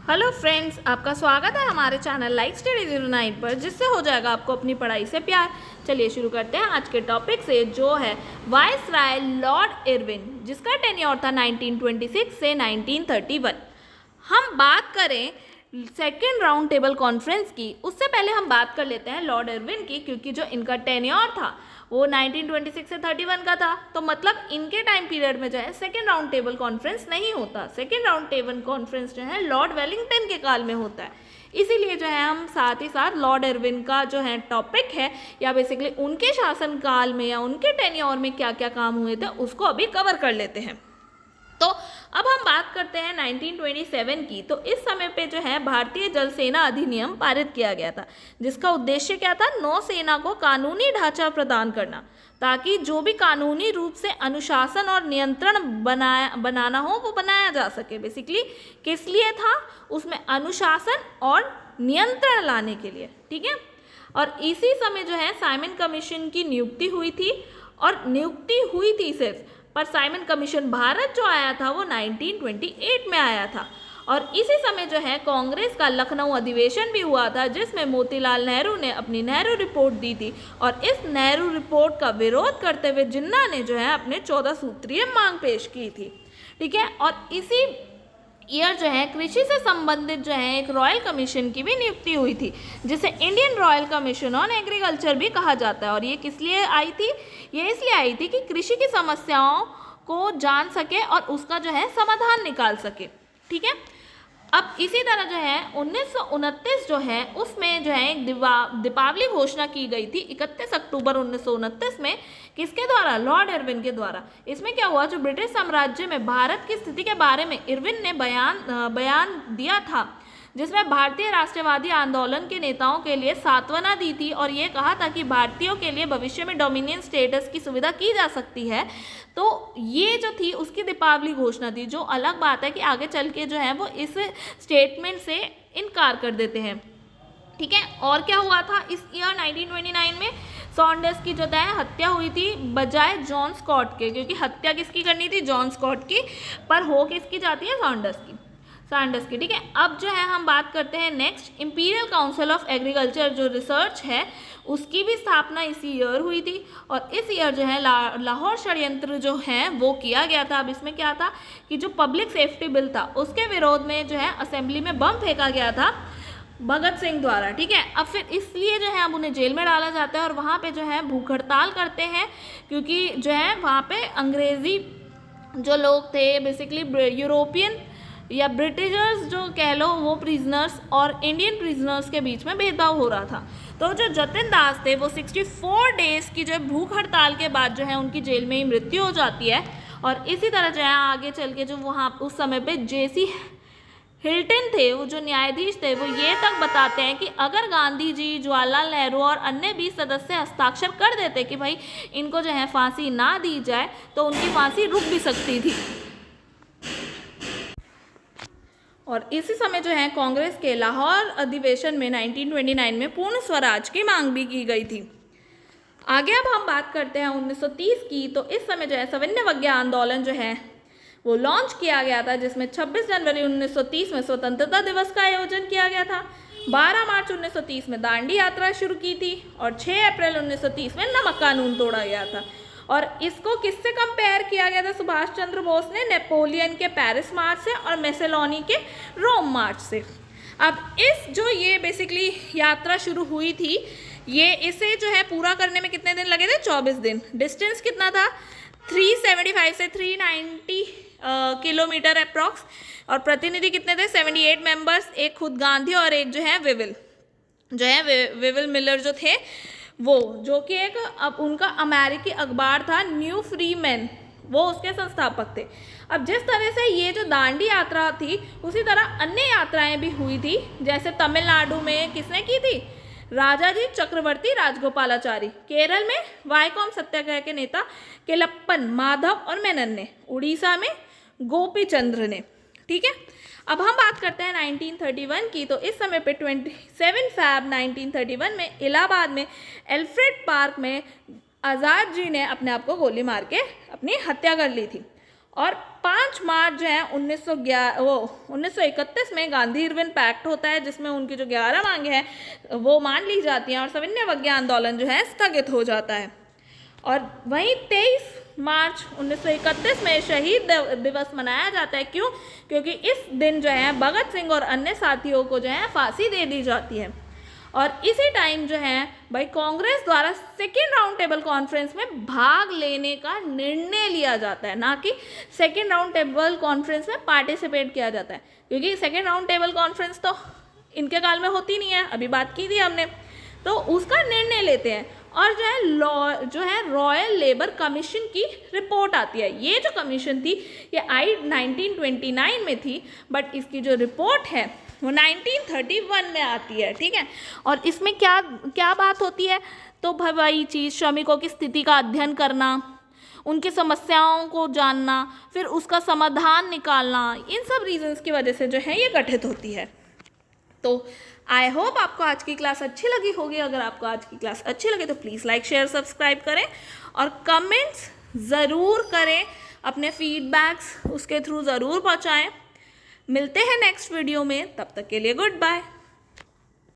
Hello friends, आपका स्वागत है हमारे चैनल लाइफ स्टडी 09 पर, जिससे हो जाएगा आपको अपनी पढ़ाई से प्यार। चलिए शुरू करते हैं आज के टॉपिक से, जो है वाइसराय लॉर्ड इरविन, जिसका टेन्योर था 1926 से 1931। हम बात करें सेकेंड राउंड टेबल कॉन्फ्रेंस की, उससे पहले हम बात कर लेते हैं लॉर्ड इरविन की, क्योंकि जो इनका टेन्योर था वो 1926 से 31 का था। तो मतलब इनके टाइम पीरियड में जो है सेकेंड राउंड टेबल कॉन्फ्रेंस नहीं होता। सेकेंड राउंड टेबल कॉन्फ्रेंस जो है लॉर्ड वेलिंगटन के काल में होता है। इसीलिए जो है हम साथ ही साथ लॉर्ड इरविन का जो है टॉपिक है, या बेसिकली उनके शासन काल में या उनके टेन्योर में क्या क्या काम हुए थे उसको अभी कवर कर लेते हैं। तो अब हम बात करते हैं 1927 की। तो इस समय पे जो है भारतीय जल सेना अधिनियम पारित किया गया था, जिसका उद्देश्य क्या था? नौसेना को कानूनी ढांचा प्रदान करना, ताकि जो भी कानूनी रूप से अनुशासन और नियंत्रण बनाना हो वो बनाया जा सके। बेसिकली किस लिए था? उसमें अनुशासन और नियंत्रण लाने के लिए, ठीक है। और इसी समय जो है साइमन कमीशन की नियुक्ति हुई थी, और नियुक्ति हुई थी सिर्फ, पर साइमन कमीशन भारत जो आया था वो 1928 में आया था। और इसी समय जो है कांग्रेस का लखनऊ अधिवेशन भी हुआ था, जिसमें मोतीलाल नेहरू ने अपनी नेहरू रिपोर्ट दी थी। और इस नेहरू रिपोर्ट का विरोध करते हुए जिन्ना ने जो है अपने 14 सूत्रीय मांग पेश की थी, ठीक है। और इसी ईयर जो है कृषि से संबंधित जो है एक रॉयल कमीशन की भी नियुक्ति हुई थी, जिसे Indian royal commission on agriculture भी कहा जाता है। और ये किस लिए आई थी? ये इसलिए आई थी कि कृषि की समस्याओं को जान सके और उसका जो है समाधान निकाल सके, ठीक है। अब इसी तरह जो है 1929 जो है उसमें जो है एक दीपावली घोषणा की गई थी 31 अक्टूबर 1929 में। किसके द्वारा? लॉर्ड इरविन के द्वारा। इसमें क्या हुआ? जो ब्रिटिश साम्राज्य में भारत की स्थिति के बारे में इरविन ने बयान दिया था, जिसमें भारतीय राष्ट्रवादी आंदोलन के नेताओं के लिए सांत्वना दी थी, और ये कहा था कि भारतीयों के लिए भविष्य में डोमिनियन स्टेटस की सुविधा की जा सकती है। तो ये जो थी उसकी दीपावली घोषणा थी। जो अलग बात है कि आगे चल के जो है वो इस स्टेटमेंट से इनकार कर देते हैं, ठीक है। और क्या हुआ था इस ईयर 1929 में? सॉन्डर्स की जो है हत्या हुई थी बजाय जॉन स्कॉट के, क्योंकि हत्या किसकी करनी थी? जॉन स्कॉट की, पर हो किसकी जाती है? सैंडर्स की, ठीक है। अब जो है हम बात करते हैं next, imperial council of agriculture जो रिसर्च है उसकी भी स्थापना इसी ईयर हुई थी। और इस ईयर जो है लाहौर षड्यंत्र जो है वो किया गया था। अब इसमें क्या था कि जो पब्लिक सेफ्टी बिल था उसके विरोध में जो है असेंबली में बम फेंका गया था भगत सिंह द्वारा, ठीक है। अब फिर इसलिए जो है अब उन्हें जेल में डाला जाता है, और वहाँ पे जो है भूख हड़ताल करते हैं, क्योंकि जो है वहाँ पे अंग्रेज़ी जो लोग थे, बेसिकली यूरोपियन या ब्रिटिशर्स जो कह लो, वो प्रिजनर्स और इंडियन प्रिजनर्स के बीच में भेदभाव हो रहा था। तो जो जतिन दास थे वो 64 डेज़ की जो है भूख हड़ताल के बाद जो है उनकी जेल में ही मृत्यु हो जाती है। और इसी तरह जो है आगे चल के जो वहाँ उस समय पे जेसी हिल्टन थे, वो जो न्यायाधीश थे, वो ये तक बताते हैं कि अगर गांधी जी, जवाहरलाल नेहरू और अन्य 20 सदस्य हस्ताक्षर कर देते कि भाई इनको जो है फांसी ना दी जाए, तो उनकी फांसी रुक भी सकती थी। और इसी समय जो है कांग्रेस के लाहौर अधिवेशन में 1929 में पूर्ण स्वराज की मांग भी की गई थी। आगे अब हम बात करते हैं 1930 की। तो इस समय जो है सविनय आंदोलन जो है वो लॉन्च किया गया था, जिसमें 26 जनवरी 1930 में स्वतंत्रता दिवस का आयोजन किया गया था। 12 मार्च 1930 में दांडी यात्रा शुरू की थी, और 6 अप्रैल 1930 में नमक कानून तोड़ा गया था। और इसको किससे कंपेयर किया गया था सुभाष चंद्र बोस ने? नेपोलियन के पेरिस मार्च से और मेसेलोनी के रोम मार्च से। अब इस जो ये बेसिकली यात्रा शुरू हुई थी, ये इसे जो है पूरा करने में कितने दिन लगे थे? 24 दिन। डिस्टेंस कितना था? 375 से 390 किलोमीटर अप्रॉक्स। और प्रतिनिधि कितने थे? 78 मेंबर्स, एक खुद गांधी और एक जो है विविल मिलर जो थे वो, जो कि एक अब उनका अमेरिकी अखबार था न्यू फ्री मैन, वो उसके संस्थापक थे। अब जिस तरह से ये जो दांडी यात्रा थी, उसी तरह अन्य यात्राएं भी हुई थी। जैसे तमिलनाडु में किसने की थी? राजाजी चक्रवर्ती राजगोपालाचारी। केरल में वायकोम सत्याग्रह के नेता केलप्पन माधव और मेनन ने। उड़ीसा में गोपी चंद्र ने, ठीक है। अब हम बात करते हैं 1931 की। तो इस समय पे 27 फैब 1931 में इलाहाबाद में एल्फ्रेड पार्क में आज़ाद जी ने अपने आप को गोली मार के अपनी हत्या कर ली थी। और 5 मार्च जो है 1931 में गांधी इरविन पैक्ट होता है, जिसमें उनकी जो 11 मांगे हैं वो मान ली जाती हैं और सविनय अवज्ञा आंदोलन जो है स्थगित हो जाता है। और वहीं 23 मार्च 1931 में शहीद दिवस मनाया जाता है। क्यों? क्योंकि इस दिन जो है भगत सिंह और अन्य साथियों को जो है फांसी दे दी जाती है। और इसी टाइम जो है भाई कांग्रेस द्वारा सेकेंड राउंड टेबल कॉन्फ्रेंस में भाग लेने का निर्णय लिया जाता है, ना कि सेकेंड राउंड टेबल कॉन्फ्रेंस में पार्टिसिपेट किया जाता है, क्योंकि सेकेंड राउंड टेबल कॉन्फ्रेंस तो इनके काल में होती नहीं है, अभी बात की थी हमने, तो उसका निर्णय लेते हैं। और जो है रॉयल लेबर कमीशन की रिपोर्ट आती है। ये जो कमीशन थी ये आई 1929 में थी, बट इसकी जो रिपोर्ट है वो 1931 में आती है, ठीक है। और इसमें क्या क्या बात होती है, तो भाई चीज़ श्रमिकों की स्थिति का अध्ययन करना, उनकी समस्याओं को जानना, फिर उसका समाधान निकालना, इन सब रीजंस की वजह से जो है ये गठित होती है। तो आई होप आपको आज की क्लास अच्छी लगी होगी। अगर आपको आज की क्लास अच्छी लगे तो प्लीज़ लाइक शेयर सब्सक्राइब करें और कमेंट्स ज़रूर करें, अपने फीडबैक्स उसके थ्रू ज़रूर पहुँचाएँ। मिलते हैं नेक्स्ट वीडियो में, तब तक के लिए गुड बाय।